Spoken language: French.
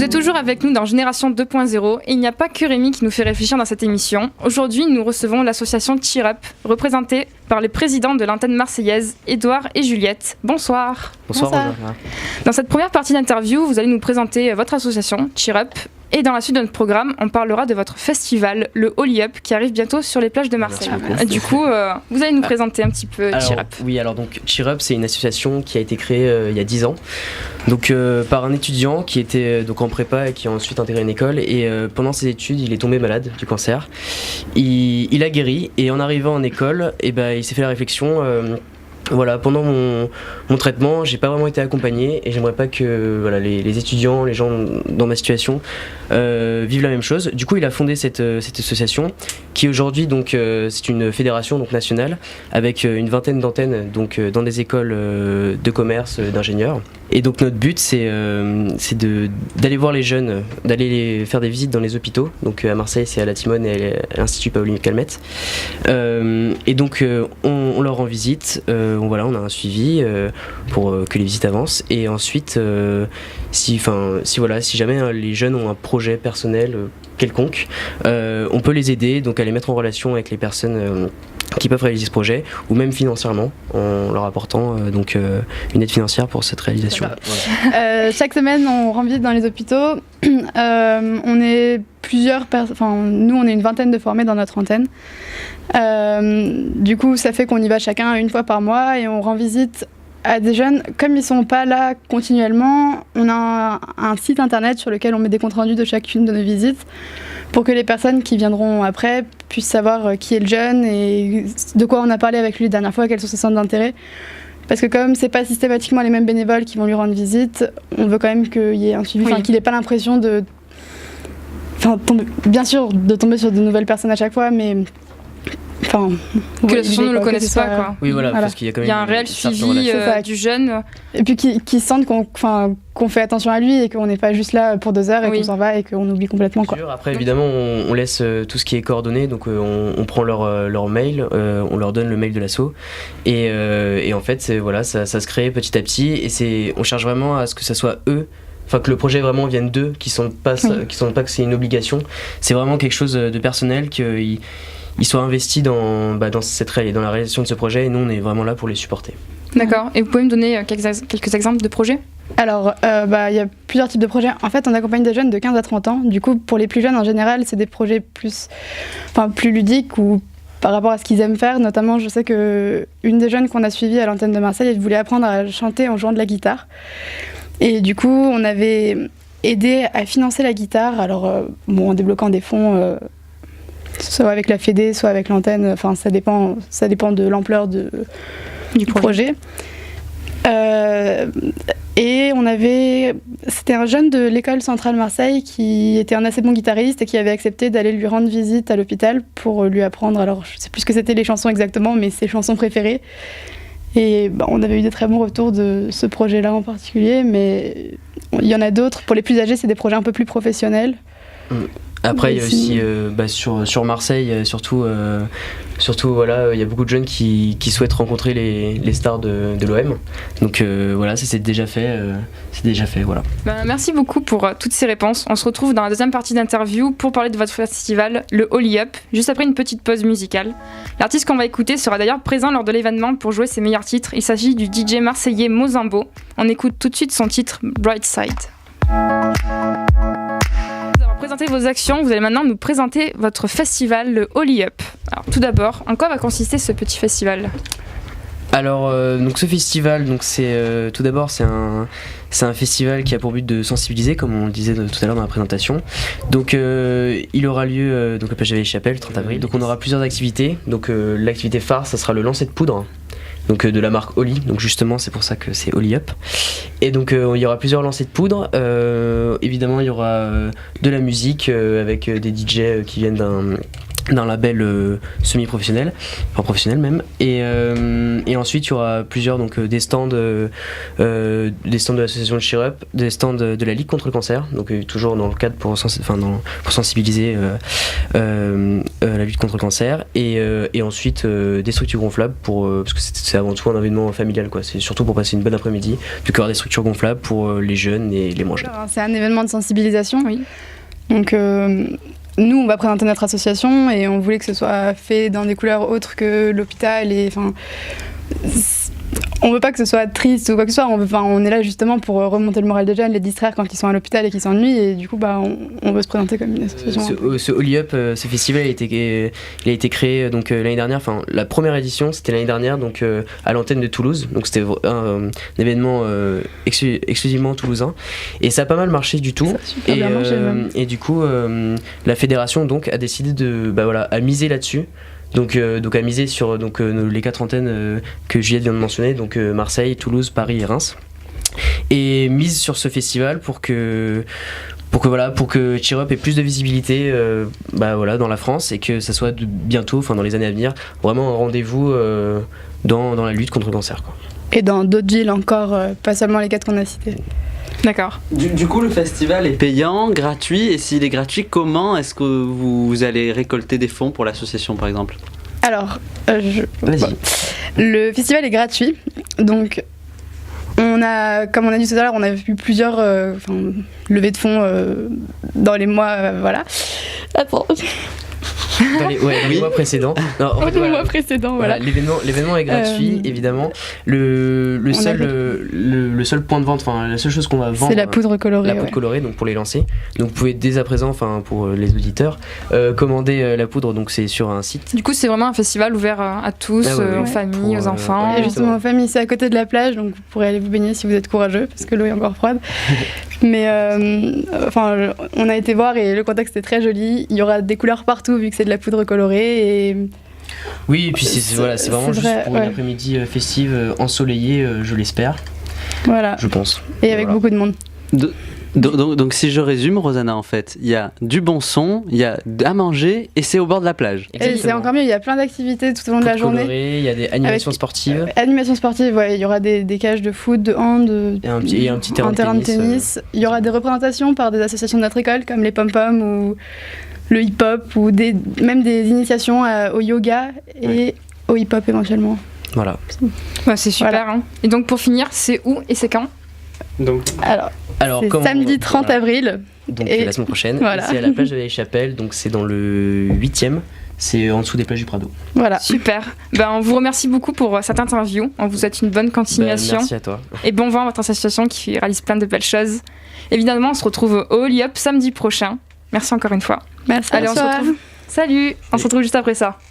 êtes toujours avec nous dans Génération 2.0 et il n'y a pas que Rémi qui nous fait réfléchir dans cette émission. Aujourd'hui, nous recevons l'association Cheer Up, représentée par les présidents de l'antenne marseillaise, Édouard et Juliette. Bonsoir. Bonsoir. Dans cette première partie d'interview, vous allez nous présenter votre association Cheer Up. Et dans la suite de notre programme, on parlera de votre festival, le Holy Up, qui arrive bientôt sur les plages de Marseille. Du coup, vous allez nous présenter un petit peu Cheer Up. Oui, alors donc Cheer Up, c'est une association qui a été créée il y a 10 ans, donc par un étudiant qui était donc en prépa et qui a ensuite intégré une école. Et pendant ses études, il est tombé malade du cancer. Il a guéri et en arrivant en école, il s'est fait la réflexion. Voilà, pendant mon traitement, j'ai pas vraiment été accompagné et j'aimerais pas que les étudiants, les gens dans ma situation vivent la même chose. Du coup, il a fondé cette association qui aujourd'hui donc c'est une fédération donc nationale avec une vingtaine d'antennes donc dans des écoles de commerce, d'ingénieurs. Et donc notre but c'est d'aller voir les jeunes, d'aller faire des visites dans les hôpitaux. Donc à Marseille, c'est à la Timone et à l'Institut Paoli Calmette. Et donc on leur rend visite. On a un suivi pour que les visites avancent et ensuite si jamais les jeunes ont un projet personnel quelconque, on peut les aider donc à les mettre en relation avec les personnes qui peuvent réaliser ce projet ou même financièrement en leur apportant une aide financière pour cette réalisation. Chaque semaine on rend visite dans les hôpitaux. On est nous on est une vingtaine de formés dans notre antenne. Du coup ça fait qu'on y va chacun une fois par mois et on rend visite à des jeunes. Comme ils sont pas là continuellement, on a un site internet sur lequel on met des comptes rendus de chacune de nos visites pour que les personnes qui viendront après puissent savoir qui est le jeune et de quoi on a parlé avec lui la dernière fois, quels sont ses centres d'intérêt. Parce que comme c'est pas systématiquement les mêmes bénévoles qui vont lui rendre visite, on veut quand même qu'il y ait un suivi, qu'il n'ait pas l'impression bien sûr de tomber sur de nouvelles personnes à chaque fois, mais que l'association ne le connaisse pas, quoi. Oui, voilà. Parce qu'il y a quand même un réel suivi du jeune. Et puis qu'ils sentent qu'on fait attention à lui et qu'on n'est pas juste là pour 2 heures et qu'on s'en va et qu'on oublie complètement, quoi. Après, évidemment, on laisse tout ce qui est coordonné, donc on prend leur mail, on leur donne le mail de l'asso et en fait, ça se crée petit à petit et on cherche vraiment à ce que ça soit eux. Enfin, que le projet vraiment vienne d'eux, qui sentent pas que c'est une obligation. C'est vraiment quelque chose de personnel, qu'ils soient investis dans la réalisation de ce projet et nous on est vraiment là pour les supporter. D'accord, et vous pouvez me donner quelques exemples de projets ? Alors, y a plusieurs types de projets. En fait, on accompagne des jeunes de 15 à 30 ans. Du coup, pour les plus jeunes en général, c'est des projets plus ludiques ou par rapport à ce qu'ils aiment faire. Notamment, je sais qu'une des jeunes qu'on a suivies à l'antenne de Marseille, elle voulait apprendre à chanter en jouant de la guitare. Et du coup, on avait aidé à financer la guitare, en débloquant des fonds, soit avec la Fédé, soit avec l'antenne, ça dépend de l'ampleur du projet. Et c'était un jeune de l'école centrale Marseille qui était un assez bon guitariste et qui avait accepté d'aller lui rendre visite à l'hôpital pour lui apprendre, je sais plus ce que c'était les chansons exactement, mais ses chansons préférées. Et on avait eu des très bons retours de ce projet-là en particulier, mais il y en a d'autres. Pour les plus âgés, c'est des projets un peu plus professionnels. Après, il y a aussi sur Marseille, surtout il y a beaucoup de jeunes qui souhaitent rencontrer les stars de l'OM. Donc ça c'est déjà fait. Voilà. Merci beaucoup pour toutes ces réponses. On se retrouve dans la deuxième partie d'interview pour parler de votre festival, le Holy Up, juste après une petite pause musicale. L'artiste qu'on va écouter sera d'ailleurs présent lors de l'événement pour jouer ses meilleurs titres. Il s'agit du DJ marseillais Mozambo. On écoute tout de suite son titre Bright Side. Présenter vos actions, vous allez maintenant nous présenter votre festival, le Holy Up. Alors tout d'abord, en quoi va consister ce petit festival ? Alors donc ce festival, tout d'abord c'est un festival qui a pour but de sensibiliser, comme on le disait tout à l'heure dans la présentation. Donc il aura lieu donc à Plage des Chapelles le 30 avril. Donc on aura plusieurs activités. Donc l'activité phare, ça sera le lancer de poudre. Donc de la marque Holy, donc justement c'est pour ça que c'est Holy Up. Et donc il y aura plusieurs lancers de poudre, évidemment il y aura de la musique avec des DJ qui viennent d'un label semi-professionnel, enfin professionnel même, et ensuite il y aura plusieurs donc des stands de l'association de Cheer Up, des stands de la Ligue contre le cancer, donc toujours dans le cadre pour sensibiliser la lutte contre le cancer, et ensuite des structures gonflables parce que c'est avant tout un événement familial quoi, c'est surtout pour passer une bonne après-midi, donc il y aura des structures gonflables pour les jeunes et les moins jeunes. Alors, c'est un événement de sensibilisation, Oui. donc nous, on va présenter notre association et on voulait que ce soit fait dans des couleurs autres que l'hôpital. On veut pas que ce soit triste ou quoi que ce soit. On est là justement pour remonter le moral des jeunes, les distraire quand ils sont à l'hôpital et qu'ils s'ennuient. Et du coup, on veut se présenter comme une association. Ce Holy Up, ce festival, il a été créé donc l'année dernière. Enfin, la première édition, c'était l'année dernière, donc à l'antenne de Toulouse. Donc c'était un événement exclusivement toulousain. Et ça a pas mal marché du tout. Ça a super bien marché, même. Et du coup, la fédération donc a décidé à miser là-dessus. Donc à miser sur les 4 antennes que Juliette vient de mentionner, donc Marseille, Toulouse, Paris et Reims, et mise sur ce festival pour que Cheer Up ait plus de visibilité dans la France, et que ça soit bientôt, dans les années à venir, vraiment un rendez-vous dans la lutte contre le cancer quoi. Et dans d'autres villes encore, pas seulement les 4 qu'on a cités. D'accord. Du coup, le festival est payant, gratuit, et s'il est gratuit, comment est-ce que vous allez récolter des fonds pour l'association, par exemple ? Alors, Vas-y. le festival est gratuit, donc comme on a dit tout à l'heure, on a vu plusieurs levées de fonds dans les mois, voilà. Attends. Dans les mois précédents. Non, en fait, Dans les mois précédents, voilà. L'événement est gratuit, évidemment. Le seul point de vente, la seule chose qu'on va vendre, c'est la poudre colorée. La poudre colorée, donc pour les lancer. Donc vous pouvez dès à présent, pour les auditeurs, commander la poudre. Donc c'est sur un site. Du coup, c'est vraiment un festival ouvert à tous, aux familles, aux enfants. Et justement, en famille, c'est à côté de la plage, donc vous pourrez aller vous baigner si vous êtes courageux, parce que l'eau est encore froide. Mais on a été voir et le contexte est très joli. Il y aura des couleurs partout vu que c'est de la poudre colorée. Et oui, et puis c'est vraiment juste pour une après-midi festive, ensoleillée, je l'espère. Voilà. Je pense. Et avec beaucoup de monde. Donc si je résume, Rosanna, en fait, il y a du bon son, il y a à manger et c'est au bord de la plage. Et c'est encore mieux, il y a plein d'activités tout au long de la journée. Il y a des animations sportives. Animations sportives, il y aura des cages de foot, de hand, et un petit terrain de tennis. Il y aura des représentations par des associations de notre école comme les Pom-Pom ou le hip-hop ou même des initiations au yoga et au hip-hop éventuellement. Voilà. C'est super. Voilà. Hein. Et donc pour finir, c'est où et c'est quand ? Alors c'est samedi 30 avril. Donc la semaine prochaine. Voilà. C'est à la plage de la Chapelle, donc c'est dans le 8e. C'est en dessous des plages du Prado. Voilà. Super. On vous remercie beaucoup pour cette interview. On vous souhaite une bonne continuation. Merci à toi. Et bon vent à votre association qui réalise plein de belles choses. Évidemment, on se retrouve au Holy Up samedi prochain. Merci encore une fois. Merci. Allez, on se retrouve. Salut. On se retrouve juste après ça.